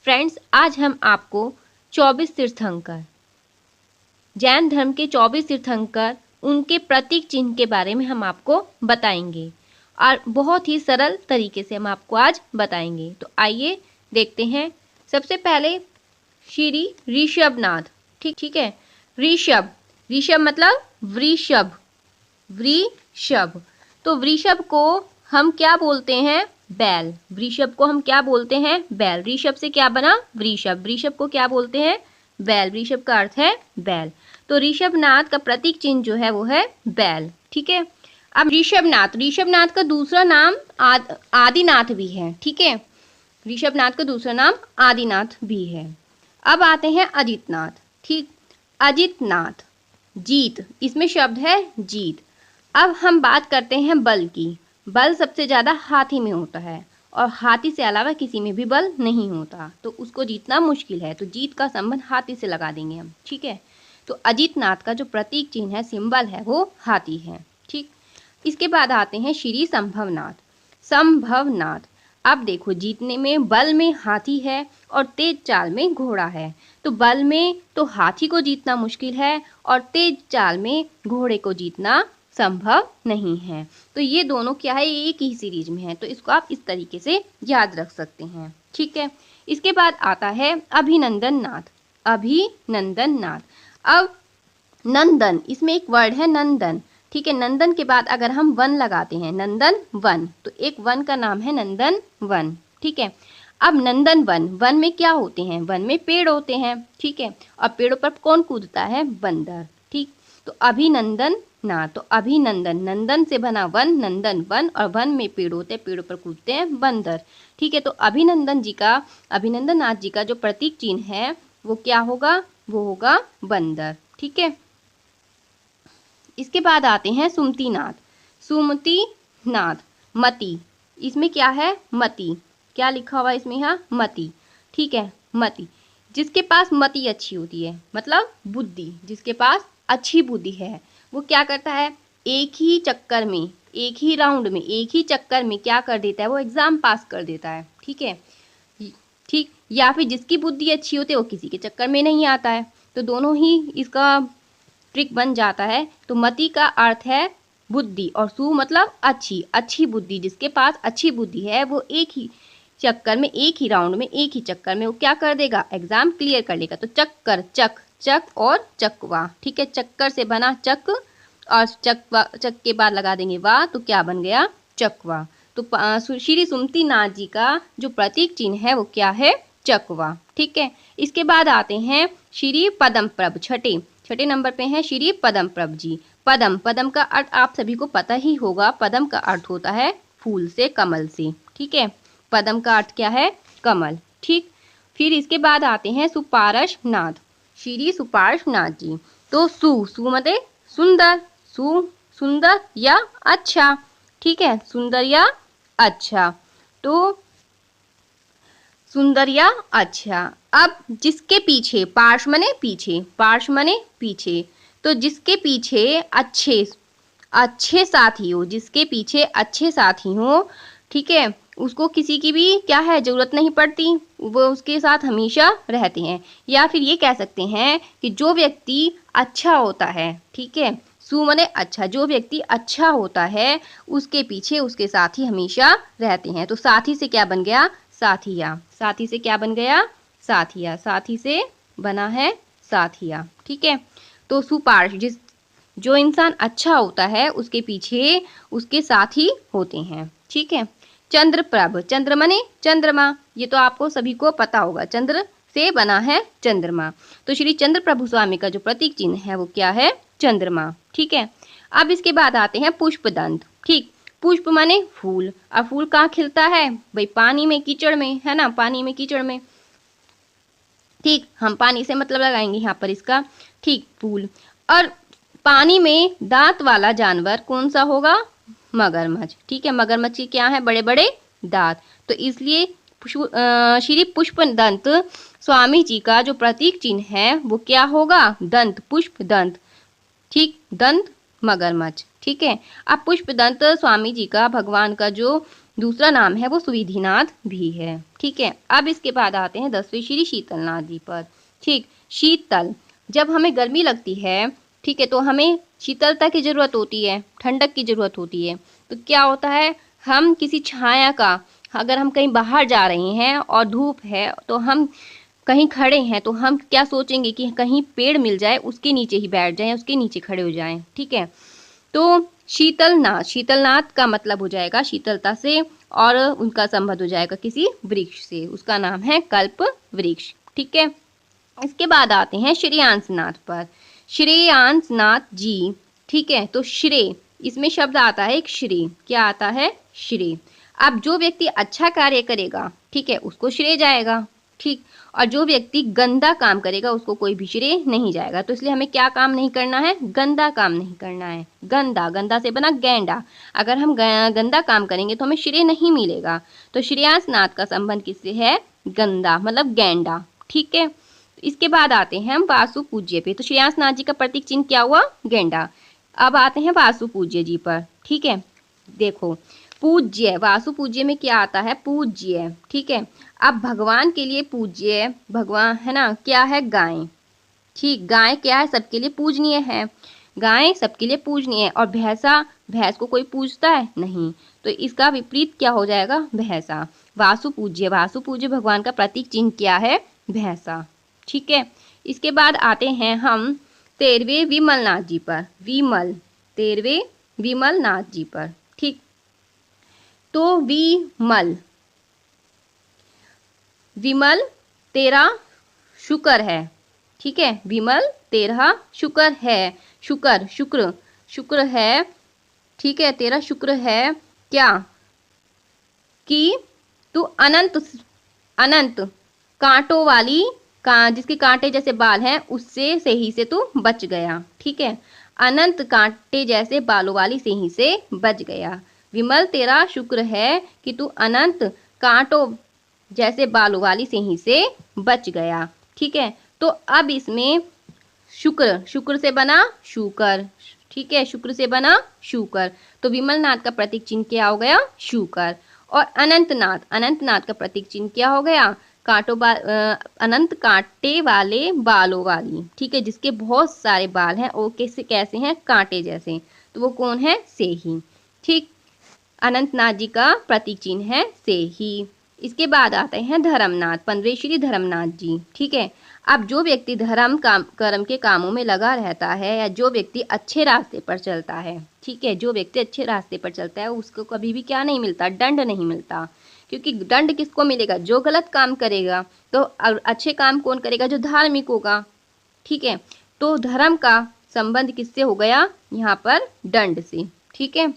Friends, आज हम आपको 24 तीर्थंकर, जैन धर्म के 24 तीर्थंकर, उनके प्रतीक चिन्ह के बारे में हम आपको बताएंगे और बहुत ही सरल तरीके से हम आपको आज बताएंगे। तो आइए देखते हैं। सबसे पहले श्री ऋषभनाथ। ठीक है। ऋषभ, ऋषभ मतलब वृषभ, वृषभ। तो वृषभ को हम क्या बोलते हैं? बैल। वृषभ को हम क्या बोलते हैं? बैल। ऋषभ से क्या बना? वृषभ। वृषभ को क्या बोलते हैं? बैल। वृषभ का अर्थ है बैल। तो ऋषभनाथ का प्रतीक चिन्ह जो है वो है बैल। ठीक है। अब ऋषभनाथ, ऋषभनाथ का दूसरा नाम आदिनाथ भी है। ठीक है। ऋषभनाथ का दूसरा नाम आदिनाथ भी है। अब आते हैं अजितनाथ। ठीक, अजितनाथ, जीत, इसमें शब्द है जीत। अब हम बात करते हैं बल की। बल सबसे ज़्यादा हाथी में होता है और हाथी से अलावा किसी में भी बल नहीं होता, तो उसको जीतना मुश्किल है। तो जीत का संबंध हाथी से लगा देंगे हम। ठीक है। तो अजितनाथ का जो प्रतीक चिन्ह है, सिंबल है, वो हाथी है। ठीक। इसके बाद आते हैं श्री संभवनाथ। संभवनाथ, अब देखो, जीतने में बल में हाथी है और तेज चाल में घोड़ा है। तो बल में तो हाथी को जीतना मुश्किल है और तेज चाल में घोड़े को जीतना संभव नहीं है। तो ये दोनों क्या है? एक ही सीरीज में है। तो इसको आप इस तरीके से याद रख सकते हैं। ठीक है। इसके बाद आता है अभिनंदन नाथ। अभिनंदन नाथ। अब नंदन, इसमें एक वर्ड है नंदन। ठीक है। नंदन के बाद अगर हम वन लगाते हैं, नंदन वन, तो एक वन का नाम है नंदन वन। ठीक है। अब नंदन वन, वन में क्या होते हैं? वन में पेड़ होते हैं। ठीक है। और पेड़ों पर कौन कूदता है? बंदर। ठीक। तो अभिनंदन नाथ, तो अभिनंदन, नंदन से बना वन, नंदन वन, और वन में पेड़ होते हैं, पेड़ों पर कूदते हैं बंदर। ठीक है। तो अभिनंदन नाथ जी का जो प्रतीक चिन्ह है वो क्या होगा? वो होगा बंदर। ठीक है। इसके बाद आते हैं सुमतिनाथ। सुमतिनाथ, मति, इसमें क्या है? मति। क्या लिखा हुआ है इसमें? यहाँ मति। ठीक है। मति, जिसके पास मति अच्छी होती है, मतलब बुद्धि, जिसके पास अच्छी बुद्धि है, वो क्या करता है? एक ही चक्कर में, एक ही राउंड में, एक ही चक्कर में क्या कर देता है? वो एग्जाम पास कर देता है। ठीक है। ठीक। या फिर जिसकी बुद्धि अच्छी होती है वो किसी के चक्कर में नहीं आता है। तो दोनों ही इसका ट्रिक बन जाता है। तो मति का अर्थ है बुद्धि और सु मतलब अच्छी, अच्छी बुद्धि। जिसके पास अच्छी बुद्धि है वो एक ही चक्कर में, एक ही राउंड में, एक ही चक्कर में वो क्या कर देगा? एग्जाम क्लियर कर लेगा। तो चक्कर, चक, चक और चकवा। ठीक है। चक्कर से बना चक और चकवा, चक के बाद लगा देंगे वाह, तो क्या बन गया? चकवा। तो श्री सुमतिनाथ जी का जो प्रतीक चिन्ह है वो क्या है? चकवा। ठीक है। इसके बाद आते हैं श्री पदमप्रभ। छठे नंबर पे हैं श्री पदमप्रभ जी। पदम, पदम का अर्थ आप सभी को पता ही होगा। पदम का अर्थ होता है फूल से, कमल से। ठीक है। पदम का अर्थ क्या है? कमल। ठीक। फिर इसके बाद आते हैं सुपार्श्वनाथ। श्री सुपार्श्वनाथ जी। तो सु मतलब सुंदर, सुंदर या अच्छा। ठीक है। सुंदर या अच्छा। तो सुंदर या अच्छा। अब जिसके पीछे, पार्श्व मने पीछे, पार्श्व मने पीछे, तो जिसके पीछे अच्छे साथी हो, जिसके पीछे अच्छे साथी हो, ठीक है, उसको किसी की भी क्या है? जरूरत नहीं पड़ती, वो उसके साथ हमेशा रहते हैं। या फिर ये कह सकते हैं कि जो व्यक्ति अच्छा होता है, ठीक है, सु मने अच्छा, जो व्यक्ति अच्छा होता है उसके पीछे उसके साथी हमेशा रहते हैं। तो साथी से क्या बन गया? साथिया। साथी से क्या बन गया? साथिया। साथी से बना है साथिया। ठीक है। तो सुपार्श्व, जो इंसान अच्छा होता है उसके पीछे उसके साथी होते हैं। ठीक है। चंद्रप्रभ, चंद्र मने चंद्रमा, ये तो आपको सभी को पता होगा, चंद्र से बना है चंद्रमा। तो श्री चंद्र प्रभु स्वामी का जो प्रतीक चिन्ह है वो क्या है? चंद्रमा। ठीक है। अब इसके बाद आते हैं पुष्पदंत। ठीक। पुष्प माने फूल, और फूल कहाँ खिलता है भाई? पानी में, कीचड़ में, है ना, पानी में, कीचड़ में। ठीक। हम पानी से मतलब लगाएंगे यहाँ पर इसका। ठीक। फूल। और पानी में दांत वाला जानवर कौन सा होगा? मगरमच्छ। ठीक है। मगरमच्छ के क्या है? बड़े बड़े दांत। तो इसलिए श्री पुष्पदंत स्वामी जी का जो प्रतीक चिन्ह है वो क्या होगा? दंत, पुष्प दंत। ठीक। दंत मगरमच्छ। ठीक है। अब पुष्पदंत स्वामी जी का, भगवान का जो दूसरा नाम है वो सुविधिनाथ भी है। ठीक है, अब इसके बाद आते हैं 10वें श्री शीतलनाथ जी पर। ठीक, शीतल, जब हमें गर्मी लगती है, ठीक है, तो हमें शीतलता की ज़रूरत होती है, ठंडक की ज़रूरत होती है। तो क्या होता है, हम किसी छाया का, अगर हम कहीं बाहर जा रहे हैं और धूप है, तो हम कहीं खड़े हैं तो हम क्या सोचेंगे कि कहीं पेड़ मिल जाए, उसके नीचे ही बैठ जाएं, उसके नीचे खड़े हो जाएं। ठीक है, तो शीतलनाथ, शीतलनाथ का मतलब हो जाएगा शीतलता से, और उनका संबंध हो जाएगा किसी वृक्ष से, उसका नाम है कल्प वृक्ष। ठीक है, इसके बाद आते हैं श्रेयांसनाथ पर। श्रेयांसनाथ जी, ठीक है, तो श्रेय, इसमें शब्द आता है एक श्रेय। क्या आता है? श्रेय। अब जो व्यक्ति अच्छा कार्य करेगा, ठीक है, उसको श्रेय जाएगा। ठीक, और जो व्यक्ति गंदा काम करेगा उसको कोई भी श्रेय नहीं जाएगा। तो इसलिए हमें क्या काम नहीं करना है? गंदा काम नहीं करना है। गंदा, गंदा से बना गैंडा, अगर हम गंदा काम करेंगे तो हमें श्रेय नहीं मिलेगा। तो श्रेयांसनाथ का संबंध किससे है? गंदा, मतलब गैंडा। ठीक है, इसके बाद आते हैं हम वासु पूज्य पे। तो श्रेयांसनाथ जी का प्रतीक चिन्ह क्या हुआ? गेंडा। अब आते हैं वासु पूज्य जी पर। ठीक है, देखो, पूज्य, वासु पूज्य में क्या आता है? पूज्य। ठीक है, अब भगवान के लिए पूज्य, भगवान है ना, क्या है? गाय। ठीक, गाय क्या है? सबके लिए पूजनीय है। गाय सबके लिए पूजनीय है। और भैंसा, भैंस को कोई पूजता है? नहीं। तो इसका विपरीत क्या हो जाएगा? भैंसा। वासु पूज्य, वासु पूज्य भगवान का प्रतीक चिन्ह क्या है? भैंसा। ठीक है, इसके बाद आते हैं हम 13वें विमलनाथ जी पर। विमल, 13वें विमलनाथ जी पर। ठीक, तो विमल, विमल तेरा शुक्र है। ठीक है, विमल तेरा शुक्र है। शुक्र, शुक्र, शुक्र है। ठीक है, तेरा शुक्र है क्या? कि तू अनंत, अनंत कांटों वाली, जिसके कांटे जैसे बाल हैं, उससे से ही से तू बच गया। ठीक है, अनंत कांटे जैसे बालों वाली से ही से बच गया। विमल तेरा शुक्र है कि तू अनंत कांटों जैसे बालों वाली से ही से बच गया। ठीक है, तो अब इसमें शुक्र, शुक्र से बना शुकर। ठीक है, शुक्र से बना शुकर। तो विमलनाथ का प्रतीक चिन्ह क्या हो गया? शुकर। और अनंतनाथ, अनंतनाथ का प्रतीक चिन्ह क्या हो गया? अनंत कांटे वाले बालों वाली। ठीक है, जिसके बहुत सारे बाल हैं, वो कैसे कैसे हैं? कांटे जैसे। तो वो कौन है? से ही। ठीक, अनंतनाथ जी का प्रतीक चिन्ह है से ही। इसके बाद आते हैं धर्मनाथ, 15वें श्री धर्मनाथ जी। ठीक है, अब जो व्यक्ति धर्म काम कर्म के कामों में लगा रहता है, या जो व्यक्ति अच्छे रास्ते पर चलता है, ठीक है, जो व्यक्ति अच्छे रास्ते पर चलता है, उसको कभी भी क्या नहीं मिलता? दंड नहीं मिलता। क्योंकि दंड किसको मिलेगा? जो गलत काम करेगा। तो अच्छे काम कौन करेगा? जो धार्मिक होगा। ठीक है, तो धर्म का संबंध किससे हो गया यहाँ पर? दंड से। ठीक है,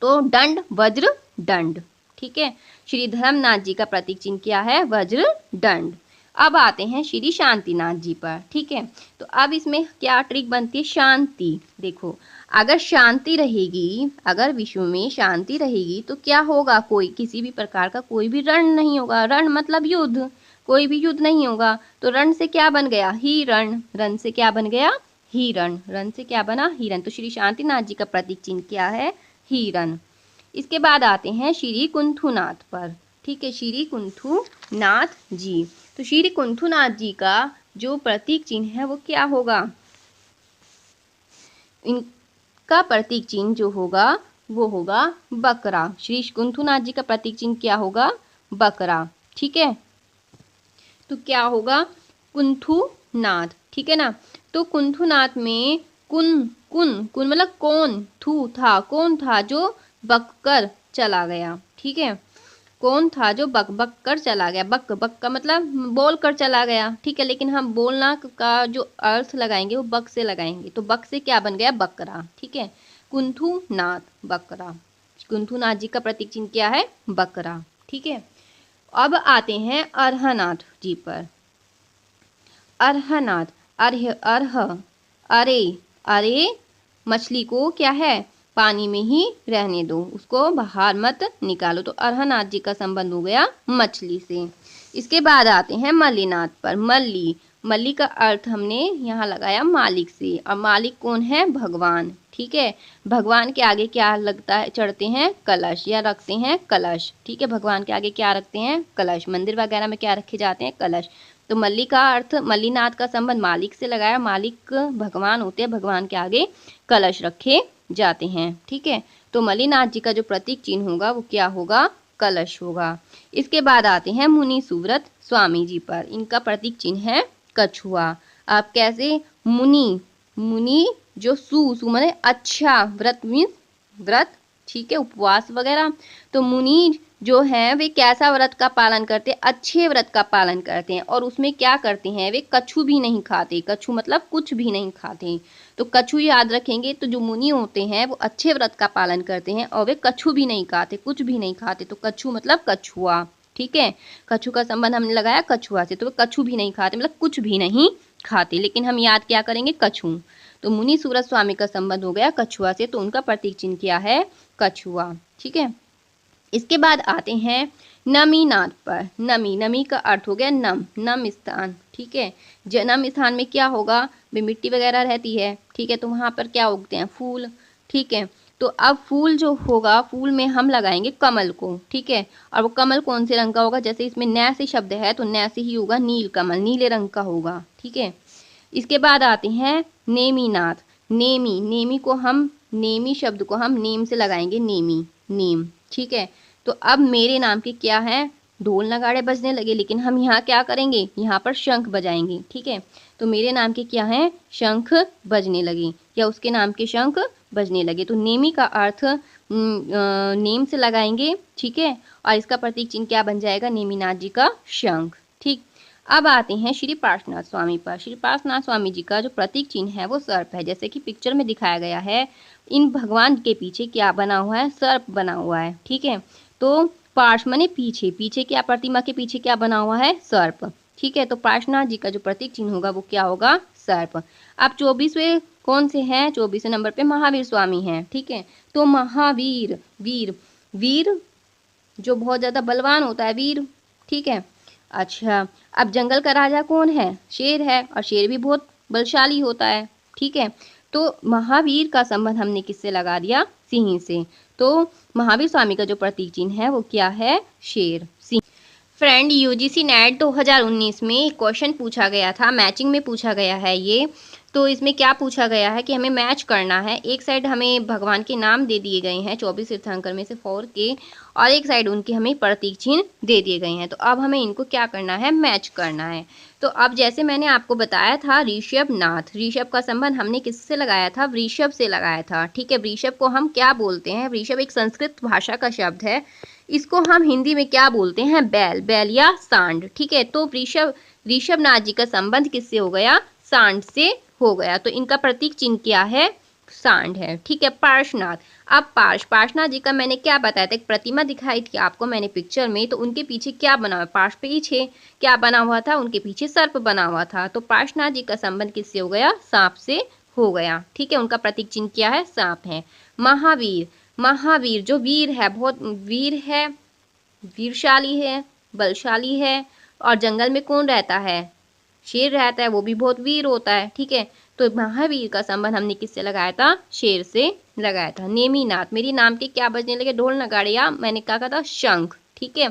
तो दंड, वज्र, दंड। ठीक है, श्री धर्मनाथ जी का प्रतीक चिन्ह क्या है? वज्र, दंड। अब आते हैं श्री शांतिनाथ जी पर। ठीक है, तो अब इसमें क्या ट्रिक बनती है? शांति। देखो, अगर शांति रहेगी, अगर विश्व में शांति रहेगी, तो क्या होगा? कोई किसी भी प्रकार का कोई भी रण नहीं होगा। रण मतलब युद्ध, कोई भी युद्ध नहीं होगा। तो रण से क्या बन गया? हिरण। रण से क्या बन गया? हिरण। रण से क्या बना? हिरण। तो श्री शांतिनाथ जी का प्रतीक चिन्ह क्या है? हिरण। इसके बाद आते हैं श्री कुंथुनाथ पर। ठीक है, श्री कुंथुनाथ जी। तो श्री कुंथुनाथ जी का जो प्रतीक चिन्ह है वो क्या होगा? इनका प्रतीक चिन्ह जो होगा वो होगा बकरा। श्री कुंथुनाथ जी का प्रतीक चिन्ह क्या होगा? बकरा। ठीक है, तो क्या होगा? कुंथुनाथ। ठीक है ना, तो कुंथुनाथ में कुन, कुन, कुन मतलब कौन, थू था, कौन था जो बक कर चला गया। ठीक है, कौन था जो बक बक कर चला गया? बक, बक का मतलब बोल कर चला गया। ठीक है, लेकिन हम बोलना का जो अर्थ लगाएंगे वो बक से लगाएंगे। तो बक से क्या बन गया? बकरा। ठीक है, कुंथुनाथ, बकरा। कुंथुनाथ जी का प्रतीक चिन्ह क्या है? बकरा। ठीक है, अब आते हैं अर्हनाथ जी पर। अर्हनाथ, अर्ह, अर्ह, अरे, अरे मछली को क्या है? पानी में ही रहने दो, उसको बाहर मत निकालो। तो अर्हनाथ जी का संबंध हो गया मछली से। इसके बाद आते हैं मल्लीनाथ पर। मल्ली, मल्ली का अर्थ हमने यहाँ लगाया मालिक से, और मालिक कौन है? भगवान। ठीक है, भगवान के आगे क्या लगता है? चढ़ते हैं कलश या रखते हैं कलश। ठीक है, भगवान के आगे क्या रखते हैं? कलश। मंदिर वगैरह में क्या रखे जाते हैं? कलश। तो मल्ली का अर्थ, मल्लीनाथ का संबंध मालिक से लगाया। मालिक भगवान होते हैं, भगवान के आगे कलश रखे जाते हैं। ठीक है, तो मल्लीनाथ जी का जो प्रतीक चिन्ह होगा वो क्या होगा? कलश होगा। इसके बाद आते हैं मुनि सुव्रत स्वामी जी पर। इनका प्रतीक चिन्ह है कछुआ। आप कैसे? मुनि, मुनि जो सु माने अच्छा, व्रत मीन्स व्रत। ठीक है, उपवास वगैरह। तो मुनि जो है वे कैसा व्रत का पालन करते हैं? अच्छे व्रत का पालन करते हैं। और उसमें क्या करते हैं? वे कछु भी नहीं खाते। कछु मतलब कुछ भी नहीं खाते। तो कछु याद रखेंगे। तो जो मुनि होते हैं वो अच्छे व्रत का पालन करते हैं और वे कछु भी नहीं खाते, कुछ भी नहीं खाते। तो कछु मतलब कछुआ। ठीक है, कछु का संबंध हमने लगाया कछुआ से। तो वे कछु भी नहीं खाते मतलब कुछ भी नहीं खाते, लेकिन हम याद क्या करेंगे? कछु। तो मुनि सूरत स्वामी का संबंध हो गया कछुआ से, तो उनका प्रतीक चिन्ह क्या है? कछुआ। ठीक है, इसके बाद आते हैं नमीनाथ पर। नमी, नमी का अर्थ हो गया नम, नम स्थान। ठीक है, नम स्थान में क्या होगा? मिट्टी वगैरह रहती है। ठीक है, तो वहाँ पर क्या उगते हैं? फूल। ठीक है, तो अब फूल जो होगा, फूल में हम लगाएंगे कमल को। ठीक है, और वो कमल कौन से रंग का होगा? जैसे इसमें नै से शब्द है तो नै से ही होगा नील कमल, नीले रंग का होगा। ठीक है, इसके बाद आते हैं नेमीनाथ। नेमी, नेमी को हम, नेमी शब्द को हम नेम से लगाएंगे, नेमी, नेम। ठीक है, तो अब मेरे नाम के क्या है? ढोल नगाड़े बजने लगे, लेकिन हम यहाँ क्या करेंगे? यहाँ पर शंख बजाएंगे। ठीक है, तो मेरे नाम के क्या है? शंख बजने लगे, या उसके नाम के शंख बजने लगे। तो नेमी का अर्थ नेम से लगाएंगे। ठीक है, और इसका प्रतीक चिन्ह क्या बन जाएगा? नेमीनाथ जी का शंख। ठीक, अब आते हैं श्री पार्श्वनाथ स्वामी पर। श्री पार्श्वनाथ स्वामी जी का जो प्रतीक चिन्ह है वो सर्प है, जैसे कि पिक्चर में दिखाया गया है। इन भगवान के पीछे क्या बना हुआ है? सर्प बना हुआ है। ठीक है, तो पार्श्व माने पीछे, पीछे क्या? प्रतिमा के पीछे क्या बना हुआ है? सर्प। ठीक है, तो पार्श्वनाथ जी का जो प्रतीक चिन्ह होगा वो क्या होगा? सर्प। अब 24वें कौन से हैं? 24वें नंबर पे महावीर स्वामी हैं। ठीक है, तो महावीर, वीर, वीर जो बहुत ज्यादा बलवान होता है, वीर। ठीक है, अच्छा, अब जंगल का राजा कौन है? शेर है, और शेर भी बहुत बलशाली होता है। ठीक है, तो महावीर का संबंध हमने किससे लगा दिया? सिंह से। तो महावीर स्वामी का जो प्रतीक चिन्ह है वो क्या है? शेर, सिंह। फ्रेंड, यूजीसी नेट 2019 में क्वेश्चन पूछा गया था, मैचिंग में पूछा गया है ये। तो इसमें क्या पूछा गया है कि हमें मैच करना है। एक साइड हमें भगवान के नाम दे दिए गए हैं 24 तीर्थंकर में से 4 के, और एक साइड उनके हमें प्रतीक चिन्ह दे दिए गए हैं। तो अब हमें इनको क्या करना है? मैच करना है। तो अब जैसे मैंने आपको बताया था ऋषभनाथ, ऋषभ का संबंध हमने किससे लगाया था? वृषभ से लगाया था। ठीक है, वृषभ को हम क्या बोलते हैं? वृषभ एक संस्कृत भाषा का शब्द है। इसको हम हिंदी में क्या बोलते हैं? बैल, बैल या सांड। ठीक है, तो ऋषभनाथ जी का संबंध किससे हो गया? सांड से हो गया। तो इनका प्रतीक चिन्ह क्या है? सांड है। ठीक है, पार्श्वनाथ। अब पार्श्वनाथ जी का मैंने क्या बताया था? एक प्रतिमा दिखाई थी आपको मैंने पिक्चर में, तो उनके पीछे क्या बना हुआ? पार्श्व पीछे क्या बना हुआ था? उनके पीछे सर्प बना हुआ था। तो पार्श्वनाथ जी का संबंध किससे हो गया? सांप से हो गया। ठीक है, उनका प्रतीक चिन्ह क्या है? सांप है। महावीर, महावीर जो वीर है, बहुत वीर है, वीरशाली है, बलशाली है। और जंगल में कौन रहता है? शेर रहता है, वो भी बहुत वीर होता है। ठीक है, तो महावीर का संबंध हमने किससे लगाया था? शेर से लगाया था। नेमीनाथ, मेरी नाम के क्या बजने लगे? ढोल नगाड़े, या मैंने क्या कहा था? शंख। ठीक है,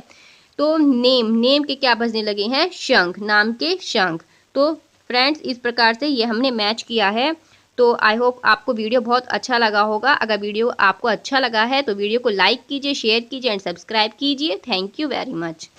तो नेम, नेम के क्या बजने लगे हैं? शंख, नाम के शंख। तो फ्रेंड्स, इस प्रकार से ये हमने मैच किया है। तो आई होप आपको वीडियो बहुत अच्छा लगा होगा। अगर वीडियो आपको अच्छा लगा है तो वीडियो को लाइक कीजिए, शेयर कीजिए एंड सब्सक्राइब कीजिए। Thank you very much.